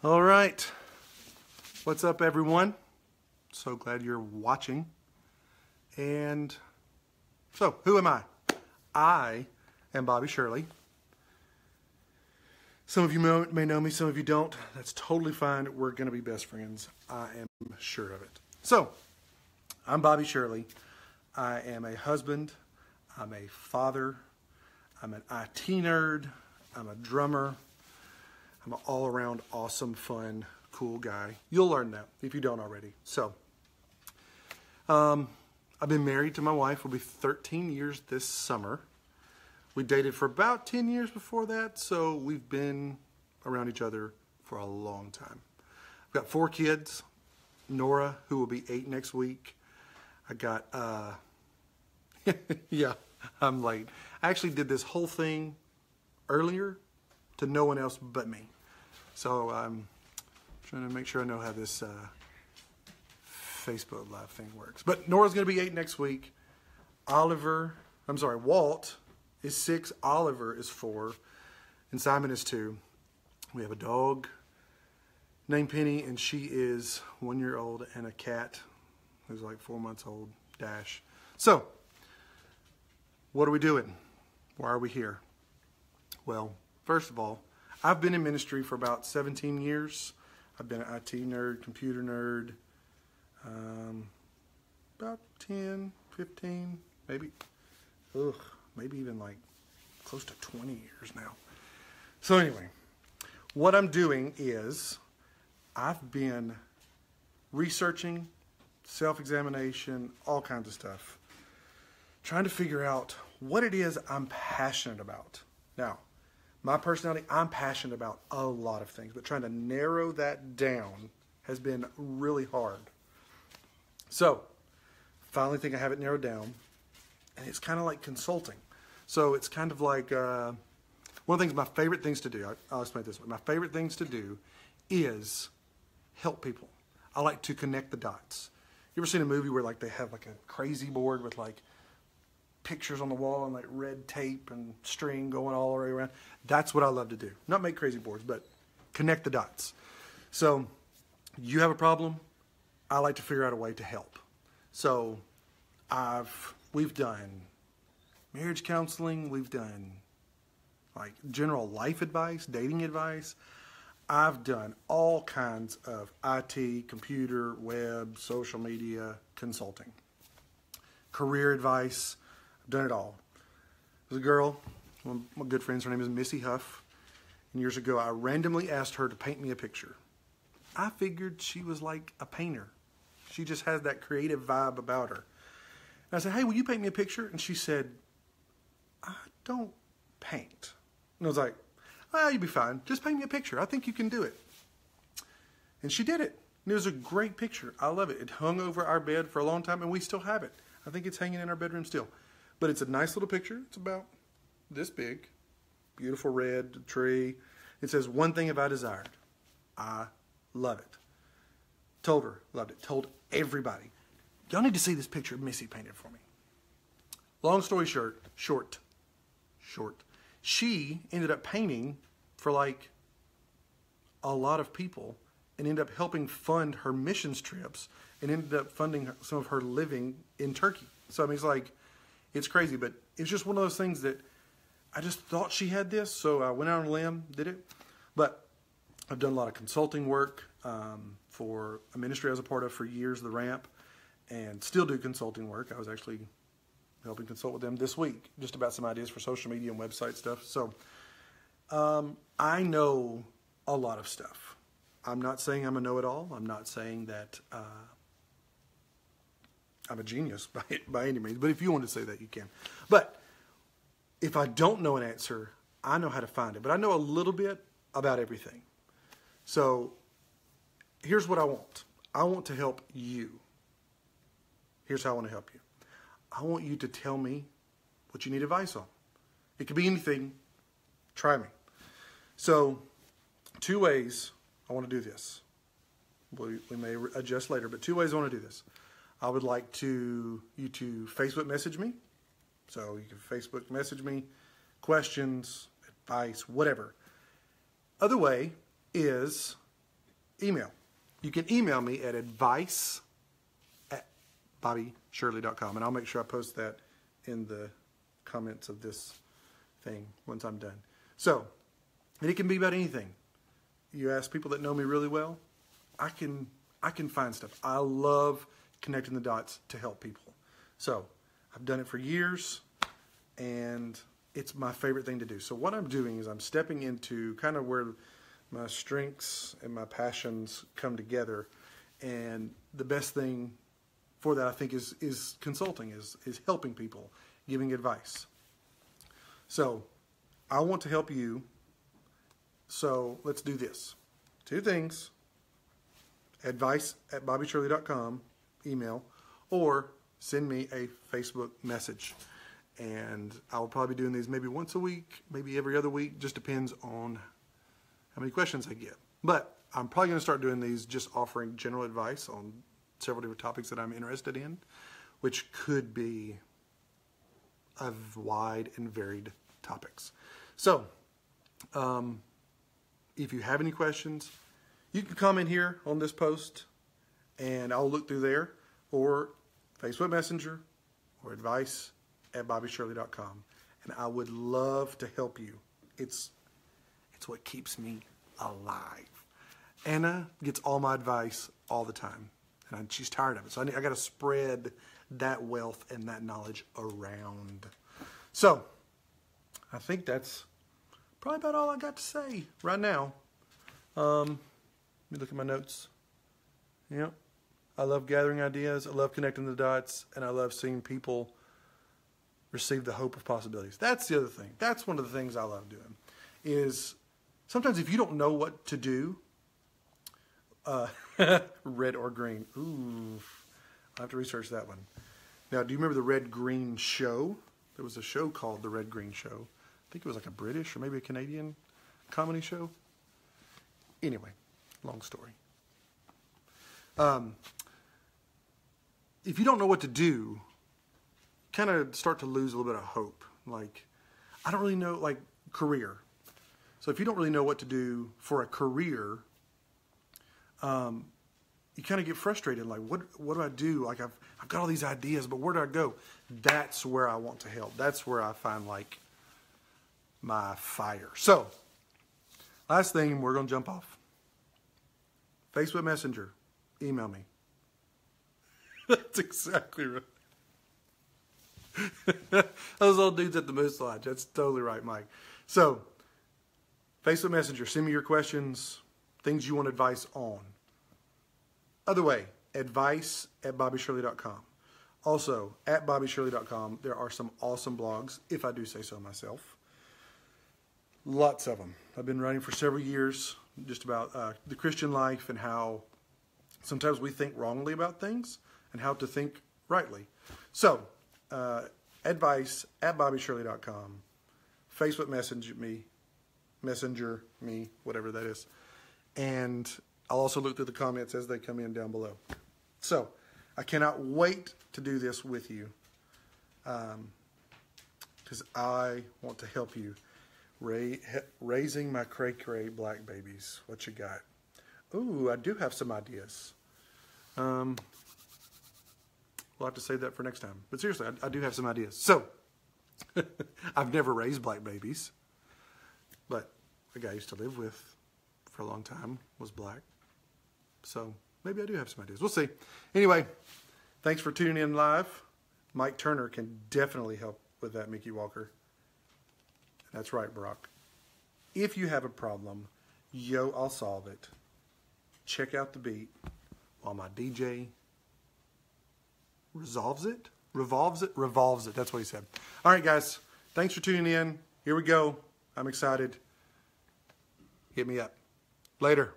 All right. What's up, everyone? So glad you're watching. And so, who am I? I am Bobby Shirley. Some of you may know me, some of you don't. That's totally fine. We're going to be best friends. I am sure of it. So, I'm Bobby Shirley. I am a husband. I'm a father. I'm an IT nerd. I'm a drummer. I'm an all-around awesome, fun, cool guy. You'll learn that if you don't already. So, I've been married to my wife. We'll be 13 years this summer. We dated for about 10 years before that, so we've been around each other for a long time. I've got 4 kids. Norah, who will be 8 next week. I got, yeah, I'm late. I actually did this whole thing earlier to no one else but me. So I'm trying to make sure I know how this Facebook Live thing works. But Nora's going to be 8 next week. Walt is 6, Oliver is 4, and Simon is 2. We have a dog named Penny, and she is 1 year old, and a cat who's like 4 months old, Dash. So, what are we doing? Why are we here? Well, first of all, I've been in ministry for about 17 years. I've been an IT nerd, computer nerd, about 10, 15, maybe even like close to 20 years now. So anyway, what I'm doing is I've been researching, self-examination, all kinds of stuff, trying to figure out what it is I'm passionate about. Now, my personality, I'm passionate about a lot of things, but trying to narrow that down has been really hard. So, finally think I have it narrowed down, and it's kind of like consulting. So it's kind of like, one of the things, my favorite things to do, I'll explain it this way. My favorite things to do is help people. I like to connect the dots. You ever seen a movie where like they have like a crazy board with like pictures on the wall and like red tape and string going all the way around? That's what I love to do. Not make crazy boards, but connect the dots. So you have a problem, I like to figure out a way to help. So we've done marriage counseling, we've done like general life advice, dating advice. I've done all kinds of IT, computer, web, social media, consulting. Career advice, I've done it all. There's a girl, one of my good friends, her name is Missy Huff. And years ago, I randomly asked her to paint me a picture. I figured she was like a painter. She just has that creative vibe about her. And I said, hey, will you paint me a picture? And she said, I don't paint. And I was like, well, you'll be fine. Just paint me a picture. I think you can do it. And she did it. And it was a great picture. I love it. It hung over our bed for a long time, and we still have it. I think it's hanging in our bedroom still. But it's a nice little picture. It's about this big. Beautiful red tree. It says, one thing have I desired. I love it. Told her, loved it. Told everybody. Y'all need to see this picture Missy painted for me. Long story short. She ended up painting for like a lot of people and ended up helping fund her missions trips and ended up funding some of her living in Turkey. So I mean, it's crazy, but it's just one of those things that I just thought she had this, so I went out on a limb, did it. But I've done a lot of consulting work for a ministry I was a part of for years, The Ramp, and still do consulting work. I was actually helping consult with them this week, just about some ideas for social media and website stuff. So I know a lot of stuff. I'm not saying I'm a know-it-all. I'm not saying that I'm a genius by any means. But if you want to say that, you can. But if I don't know an answer, I know how to find it. But I know a little bit about everything. So here's what I want. I want to help you. Here's how I want to help you. I want you to tell me what you need advice on. It could be anything. Try me. So, 2 ways I want to do this. We may adjust later, but 2 ways I want to do this. I would like you to Facebook message me. So you can Facebook message me, questions, advice, whatever. Other way is email. You can email me at advice@bobbyshirley.com, and I'll make sure I post that in the comments of this thing once I'm done. So, and it can be about anything. You ask people that know me really well, I can find stuff. I love connecting the dots to help people. So, I've done it for years, and it's my favorite thing to do. So what I'm doing is I'm stepping into kind of where my strengths and my passions come together, and the best thing for that, I think, is consulting, is helping people, giving advice. So I want to help you, so let's do this. 2 things: advice@bobbyshirley.com, email, or send me a Facebook message. And I'll probably be doing these maybe once a week, maybe every other week. Just depends on how many questions I get. But I'm probably going to start doing these just offering general advice on several different topics that I'm interested in, which could be of wide and varied topics. So, if you have any questions, you can comment here on this post, and I'll look through there, or Facebook Messenger, or advice@bobbyshirley.com, and I would love to help you. It's what keeps me alive. Anna gets all my advice all the time, and she's tired of it. So I got to spread that wealth and that knowledge around. So I think that's probably about all I got to say right now. Let me look at my notes. Yep. I love gathering ideas. I love connecting the dots, and I love seeing people receive the hope of possibilities. That's the other thing. That's one of the things I love doing, is sometimes if you don't know what to do, red or green. Ooh, I'll have to research that one. Now, do you remember the Red Green Show? There was a show called The Red Green Show. I think it was like a British or maybe a Canadian comedy show. Anyway, long story. If you don't know what to do, kind of start to lose a little bit of hope. Like, I don't really know, like, career. So if you don't really know what to do for a career, you kind of get frustrated. Like, what do I do? Like, I've got all these ideas, but where do I go? That's where I want to help. That's where I find, like, my fire. So, last thing, we're going to jump off. Facebook Messenger. Email me. That's exactly right. Those old dudes at the Moose Lodge. That's totally right, Mike. So, Facebook Messenger. Send me your questions, things you want advice on. Other way, advice@bobbyshirley.com. Also, at bobbyshirley.com, there are some awesome blogs, if I do say so myself. Lots of them. I've been writing for several years, just about the Christian life and how sometimes we think wrongly about things and how to think rightly. So, advice@bobbyshirley.com. Facebook messenger me, whatever that is. And I'll also look through the comments as they come in down below. So, I cannot wait to do this with you, because I want to help you raising my cray-cray black babies. What you got? Ooh, I do have some ideas. We'll have to save that for next time. But seriously, I do have some ideas. So, I've never raised black babies, but a guy I used to live with for a long time was black. So, maybe I do have some ideas. We'll see. Anyway, thanks for tuning in live. Mike Turner can definitely help with that, Mickey Walker. That's right, Brock. If you have a problem, I'll solve it. Check out the beat while my DJ revolves it. That's what he said. All right, guys. Thanks for tuning in. Here we go. I'm excited. Hit me up. Later.